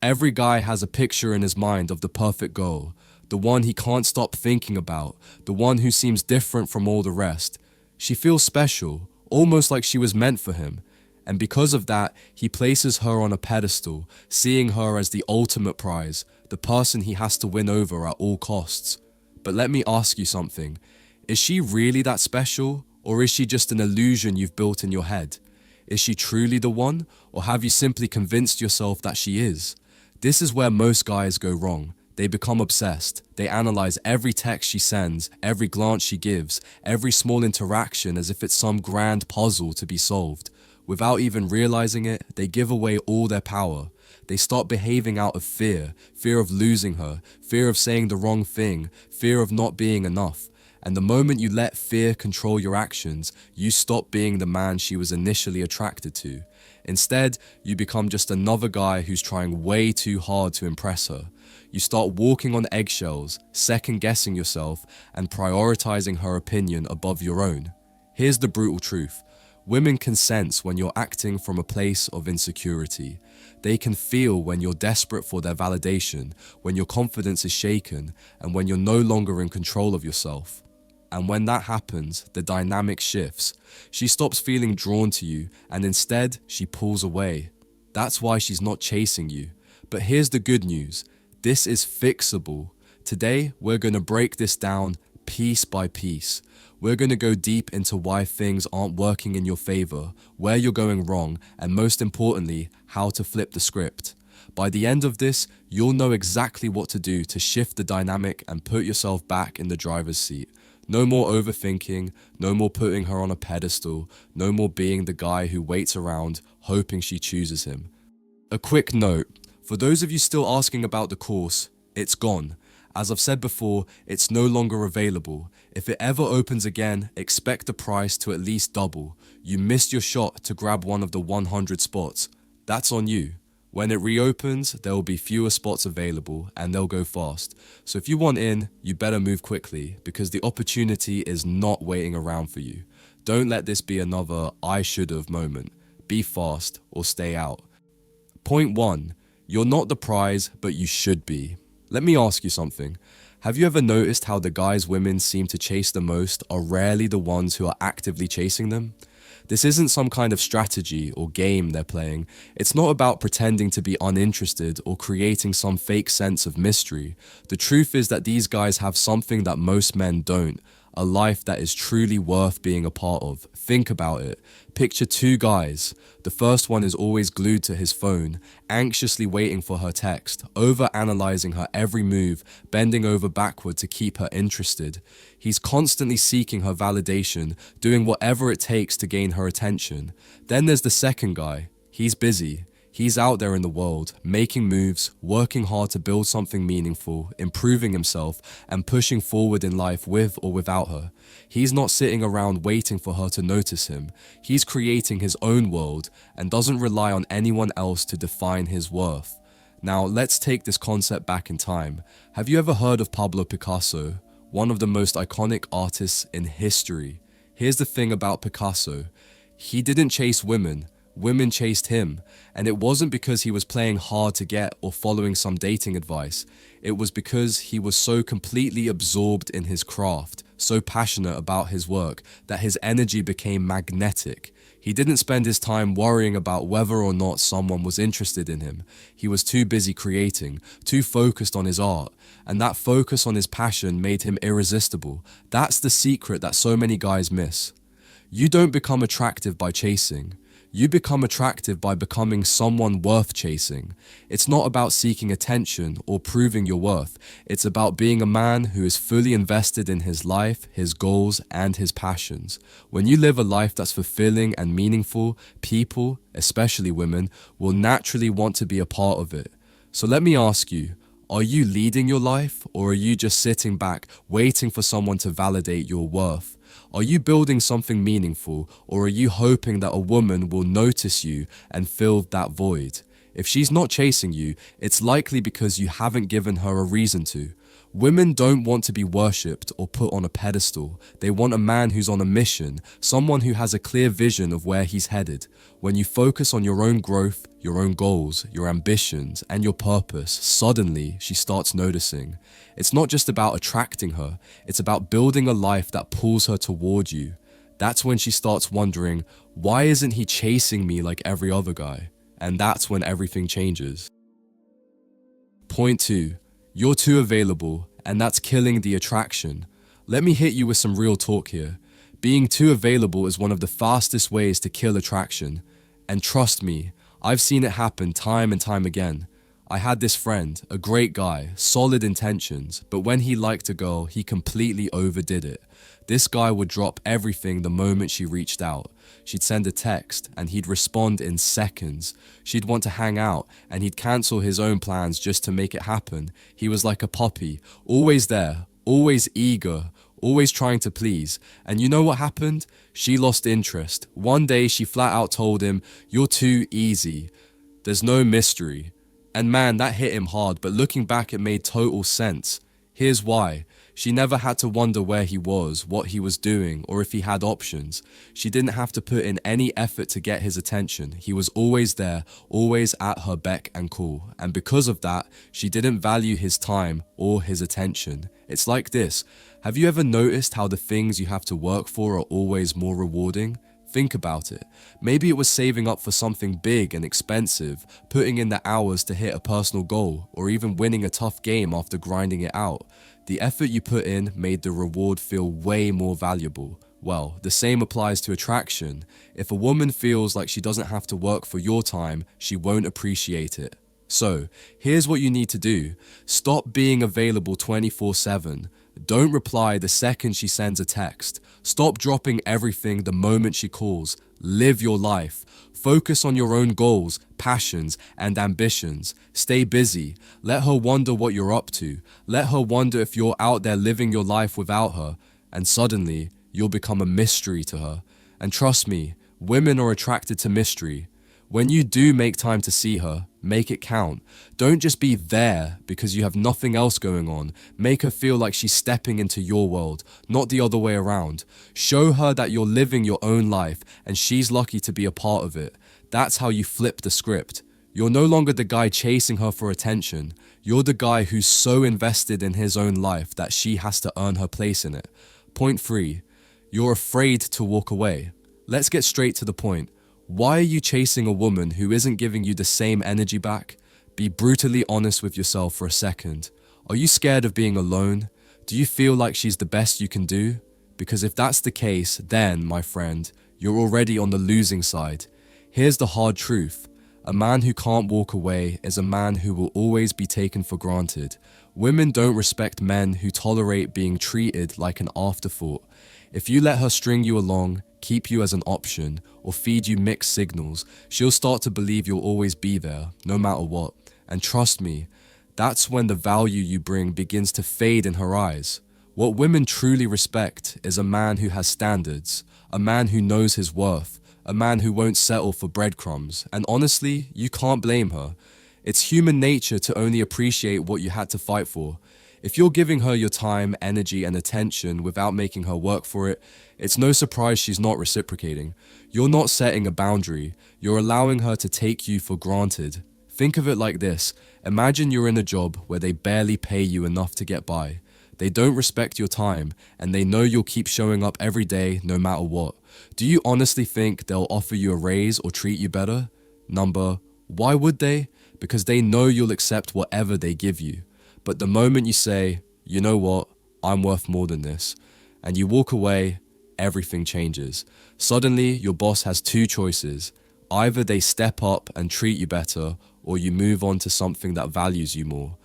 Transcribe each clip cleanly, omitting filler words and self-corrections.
Every guy has a picture in his mind of the perfect girl, the one he can't stop thinking about, the one who seems different from all the rest. She feels special, almost like she was meant for him, and because of that, he places her on a pedestal, seeing her as the ultimate prize, the person he has to win over at all costs. But let me ask you something. Is she really that special, or is she just an illusion you've built in your head? Is she truly the one, or have you simply convinced yourself that she is? This is where most guys go wrong. They become obsessed. They analyze every text she sends, every glance she gives, every small interaction as if it's some grand puzzle to be solved. Without even realizing it, they give away all their power. They start behaving out of fear, fear of losing her, fear of saying the wrong thing, fear of not being enough. And the moment you let fear control your actions, you stop being the man she was initially attracted to. Instead, you become just another guy who's trying way too hard to impress her. You start walking on eggshells, second-guessing yourself, and prioritizing her opinion above your own. Here's the brutal truth. Women can sense when you're acting from a place of insecurity. They can feel when you're desperate for their validation, when your confidence is shaken, and when you're no longer in control of yourself. And when that happens, the dynamic shifts. She stops feeling drawn to you, and instead, she pulls away. That's why she's not chasing you. But here's the good news. This is fixable. Today, we're going to break this down piece by piece. We're going to go deep into why things aren't working in your favor, where you're going wrong, and most importantly, how to flip the script. By the end of this, you'll know exactly what to do to shift the dynamic and put yourself back in the driver's seat. No more overthinking, no more putting her on a pedestal, no more being the guy who waits around hoping she chooses him. A quick note, for those of you still asking about the course, it's gone. As I've said before, it's no longer available. If it ever opens again, expect the price to at least double. You missed your shot to grab one of the 100 spots. That's on you. When it reopens, there will be fewer spots available and they'll go fast. So if you want in, you better move quickly because the opportunity is not waiting around for you. Don't let this be another I should have moment. Be fast or stay out. Point 1. You're not the prize, but you should be. Let me ask you something. Have you ever noticed how the guys women seem to chase the most are rarely the ones who are actively chasing them? This isn't some kind of strategy or game they're playing. It's not about pretending to be uninterested or creating some fake sense of mystery. The truth is that these guys have something that most men don't. A life that is truly worth being a part of. Think about it. Picture two guys. The first one is always glued to his phone, anxiously waiting for her text, over-analyzing her every move, bending over backward to keep her interested. He's constantly seeking her validation, doing whatever it takes to gain her attention. Then there's the second guy. He's busy. He's out there in the world, making moves, working hard to build something meaningful, improving himself, and pushing forward in life with or without her. He's not sitting around waiting for her to notice him. He's creating his own world and doesn't rely on anyone else to define his worth. Now, let's take this concept back in time. Have you ever heard of Pablo Picasso, one of the most iconic artists in history? Here's the thing about Picasso. He didn't chase women. Women chased him, and it wasn't because he was playing hard to get or following some dating advice. It was because he was so completely absorbed in his craft, so passionate about his work, that his energy became magnetic. He didn't spend his time worrying about whether or not someone was interested in him. He was too busy creating, too focused on his art, and that focus on his passion made him irresistible. That's the secret that so many guys miss. You don't become attractive by chasing. You become attractive by becoming someone worth chasing. It's not about seeking attention or proving your worth. It's about being a man who is fully invested in his life, his goals, and his passions. When you live a life that's fulfilling and meaningful, people, especially women, will naturally want to be a part of it. So let me ask you, are you leading your life, or are you just sitting back, waiting for someone to validate your worth? Are you building something meaningful, or are you hoping that a woman will notice you and fill that void? If she's not chasing you, it's likely because you haven't given her a reason to. Women don't want to be worshipped or put on a pedestal. They want a man who's on a mission, someone who has a clear vision of where he's headed. When you focus on your own growth, your own goals, your ambitions, and your purpose, suddenly she starts noticing. It's not just about attracting her, it's about building a life that pulls her toward you. That's when she starts wondering, why isn't he chasing me like every other guy? And that's when everything changes. Point 2. You're too available, and that's killing the attraction. Let me hit you with some real talk here. Being too available is one of the fastest ways to kill attraction. And trust me, I've seen it happen time and time again. I had this friend, a great guy, solid intentions, but when he liked a girl, he completely overdid it. This guy would drop everything the moment she reached out. She'd send a text and he'd respond in seconds. She'd want to hang out and he'd cancel his own plans just to make it happen. He was like a puppy, always there, always eager, always trying to please. And you know what happened? She lost interest. One day she flat out told him, "You're too easy. There's no mystery." And man, that hit him hard, but looking back it made total sense. Here's why. She never had to wonder where he was, what he was doing, or if he had options. She didn't have to put in any effort to get his attention. He was always there, always at her beck and call. And because of that, she didn't value his time or his attention. It's like this. Have you ever noticed how the things you have to work for are always more rewarding? Think about it. Maybe it was saving up for something big and expensive, putting in the hours to hit a personal goal, or even winning a tough game after grinding it out. The effort you put in made the reward feel way more valuable. Well, the same applies to attraction. If a woman feels like she doesn't have to work for your time, she won't appreciate it. So, here's what you need to do. Stop being available 24/7. Don't reply the second she sends a text. Stop dropping everything the moment she calls. Live your life. Focus on your own goals, passions, and ambitions. Stay busy. Let her wonder what you're up to. Let her wonder if you're out there living your life without her. And suddenly, you'll become a mystery to her. And trust me, women are attracted to mystery. When you do make time to see her, make it count. Don't just be there because you have nothing else going on. Make her feel like she's stepping into your world, not the other way around. Show her that you're living your own life and she's lucky to be a part of it. That's how you flip the script. You're no longer the guy chasing her for attention. You're the guy who's so invested in his own life that she has to earn her place in it. Point 3. You're afraid to walk away. Let's get straight to the point. Why are you chasing a woman who isn't giving you the same energy back? Be brutally honest with yourself for a second. Are you scared of being alone? Do you feel like she's the best you can do? Because if that's the case, then, my friend, you're already on the losing side. Here's the hard truth. A man who can't walk away is a man who will always be taken for granted. Women don't respect men who tolerate being treated like an afterthought. If you let her string you along, keep you as an option, or feed you mixed signals, she'll start to believe you'll always be there, no matter what. And trust me, that's when the value you bring begins to fade in her eyes. What women truly respect is a man who has standards, a man who knows his worth, a man who won't settle for breadcrumbs. And honestly, you can't blame her. It's human nature to only appreciate what you had to fight for. If you're giving her your time, energy, and attention without making her work for it, it's no surprise she's not reciprocating. You're not setting a boundary. You're allowing her to take you for granted. Think of it like this. Imagine you're in a job where they barely pay you enough to get by. They don't respect your time, and they know you'll keep showing up every day no matter what. Do you honestly think they'll offer you a raise or treat you better? Why would they? Because they know you'll accept whatever they give you. But the moment you say, you know what, I'm worth more than this, and you walk away, everything changes. Suddenly, your boss has two choices. Either they step up and treat you better, or you move on to something that values you more.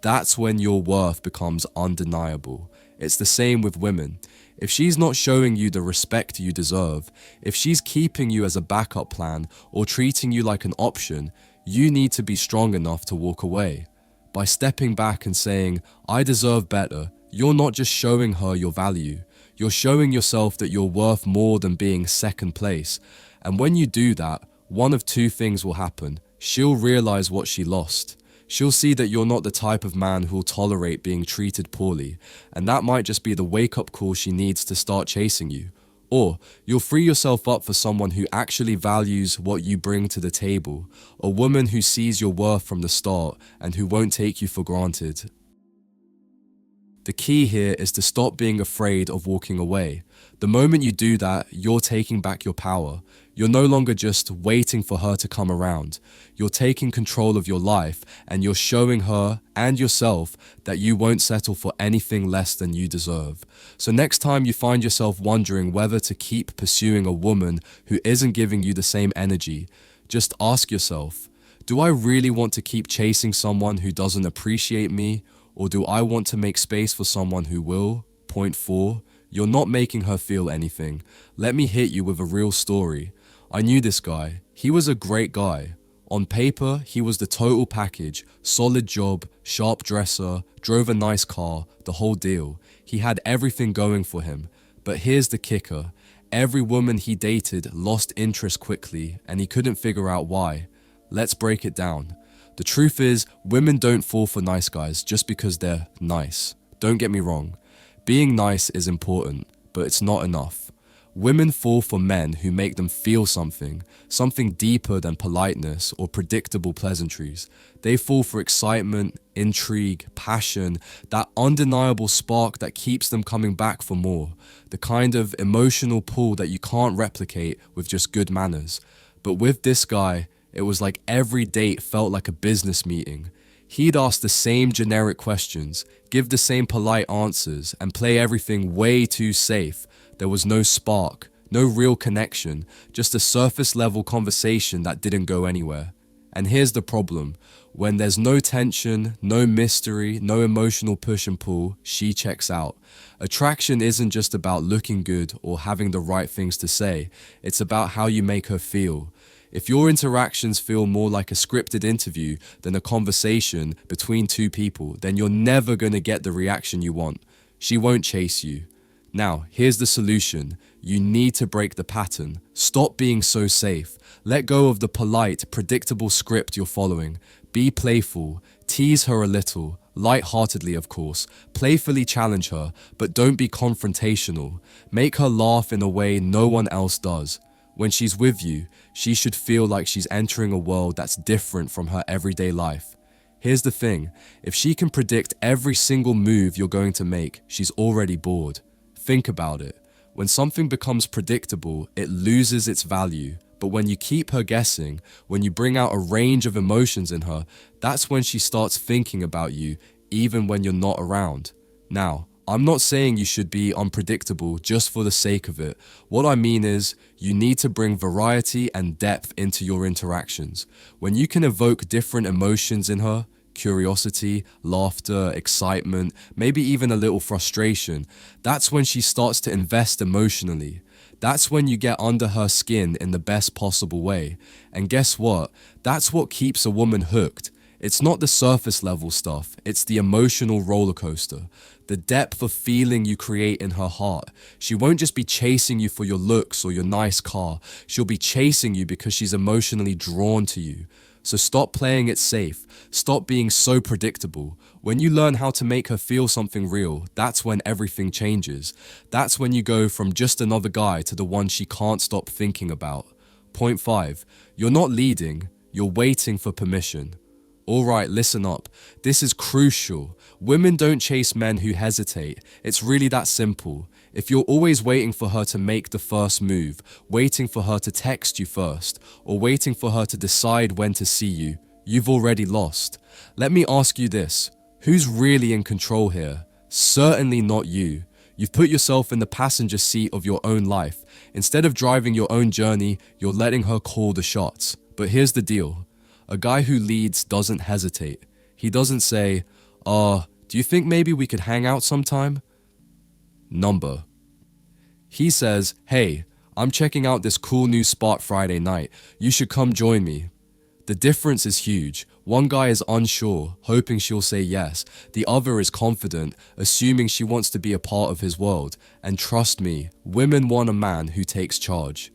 That's when your worth becomes undeniable. It's the same with women. If she's not showing you the respect you deserve, if she's keeping you as a backup plan or treating you like an option, you need to be strong enough to walk away. By stepping back and saying, I deserve better, you're not just showing her your value. You're showing yourself that you're worth more than being second place. And when you do that, one of two things will happen. She'll realize what she lost. She'll see that you're not the type of man who'll tolerate being treated poorly, and that might just be the wake-up call she needs to start chasing you. Or you'll free yourself up for someone who actually values what you bring to the table, a woman who sees your worth from the start and who won't take you for granted. The key here is to stop being afraid of walking away. The moment you do that, you're taking back your power. You're no longer just waiting for her to come around. You're taking control of your life, and you're showing her and yourself that you won't settle for anything less than you deserve. So next time you find yourself wondering whether to keep pursuing a woman who isn't giving you the same energy, just ask yourself, do I really want to keep chasing someone who doesn't appreciate me? Or do I want to make space for someone who will? Point 4. You're not making her feel anything. Let me hit you with a real story. I knew this guy. He was a great guy. On paper, he was the total package. Solid job, sharp dresser, drove a nice car, the whole deal. He had everything going for him. But here's the kicker. Every woman he dated lost interest quickly, and he couldn't figure out why. Let's break it down. The truth is, women don't fall for nice guys just because they're nice. Don't get me wrong. Being nice is important, but it's not enough. Women fall for men who make them feel something deeper than politeness or predictable pleasantries. They fall for excitement, intrigue, passion, that undeniable spark that keeps them coming back for more. The kind of emotional pull that you can't replicate with just good manners. But with this guy, it was like every date felt like a business meeting. He'd ask the same generic questions, give the same polite answers, and play everything way too safe. There was no spark, no real connection, just a surface-level conversation that didn't go anywhere. And here's the problem. When there's no tension, no mystery, no emotional push and pull, she checks out. Attraction isn't just about looking good or having the right things to say. It's about how you make her feel. If your interactions feel more like a scripted interview than a conversation between two people, then you're never going to get the reaction you want. She won't chase you. Now, here's the solution. You need to break the pattern. Stop being so safe. Let go of the polite, predictable script you're following. Be playful. Tease her a little. Light-heartedly, of course. Playfully challenge her, but don't be confrontational. Make her laugh in a way no one else does. When she's with you, she should feel like she's entering a world that's different from her everyday life. Here's the thing, if she can predict every single move you're going to make, she's already bored. Think about it. When something becomes predictable, it loses its value. But when you keep her guessing, when you bring out a range of emotions in her, that's when she starts thinking about you, even when you're not around. Now, I'm not saying you should be unpredictable just for the sake of it. What I mean is, you need to bring variety and depth into your interactions. When you can evoke different emotions in her, curiosity, laughter, excitement, maybe even a little frustration, that's when she starts to invest emotionally. That's when you get under her skin in the best possible way. And guess what? That's what keeps a woman hooked. It's not the surface level stuff, it's the emotional roller coaster. The depth of feeling you create in her heart. She won't just be chasing you for your looks or your nice car. She'll be chasing you because she's emotionally drawn to you. So stop playing it safe. Stop being so predictable. When you learn how to make her feel something real, that's when everything changes. That's when you go from just another guy to the one she can't stop thinking about. Point 5. You're not leading, you're waiting for permission. Alright, listen up. This is crucial. Women don't chase men who hesitate. It's really that simple. If you're always waiting for her to make the first move, waiting for her to text you first, or waiting for her to decide when to see you, you've already lost. Let me ask you this. Who's really in control here? Certainly not you. You've put yourself in the passenger seat of your own life. Instead of driving your own journey, you're letting her call the shots. But here's the deal. A guy who leads doesn't hesitate. He doesn't say, do you think maybe we could hang out sometime? Number. He says, hey, I'm checking out this cool new spot Friday night. You should come join me. The difference is huge. One guy is unsure, hoping she'll say yes. The other is confident, assuming she wants to be a part of his world. And trust me, women want a man who takes charge.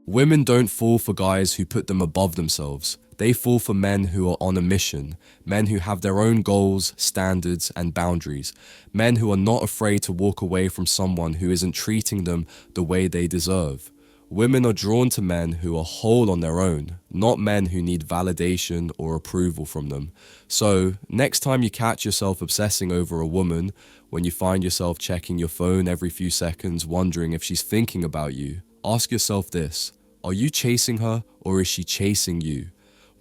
Women don't fall for guys who put them above themselves. They fall for men who are on a mission, men who have their own goals, standards, and boundaries, men who are not afraid to walk away from someone who isn't treating them the way they deserve. Women are drawn to men who are whole on their own, not men who need validation or approval from them. So, next time you catch yourself obsessing over a woman, when you find yourself checking your phone every few seconds wondering if she's thinking about you, ask yourself this: are you chasing her or is she chasing you?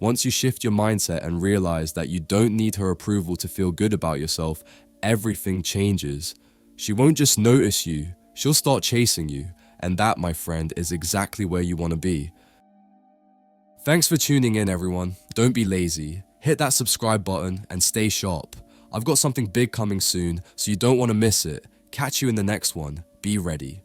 Once you shift your mindset and realize that you don't need her approval to feel good about yourself, everything changes. She won't just notice you, she'll start chasing you. And that, my friend, is exactly where you want to be. Thanks for tuning in, everyone. Don't be lazy. Hit that subscribe button and stay sharp. I've got something big coming soon, so you don't want to miss it. Catch you in the next one. Be ready.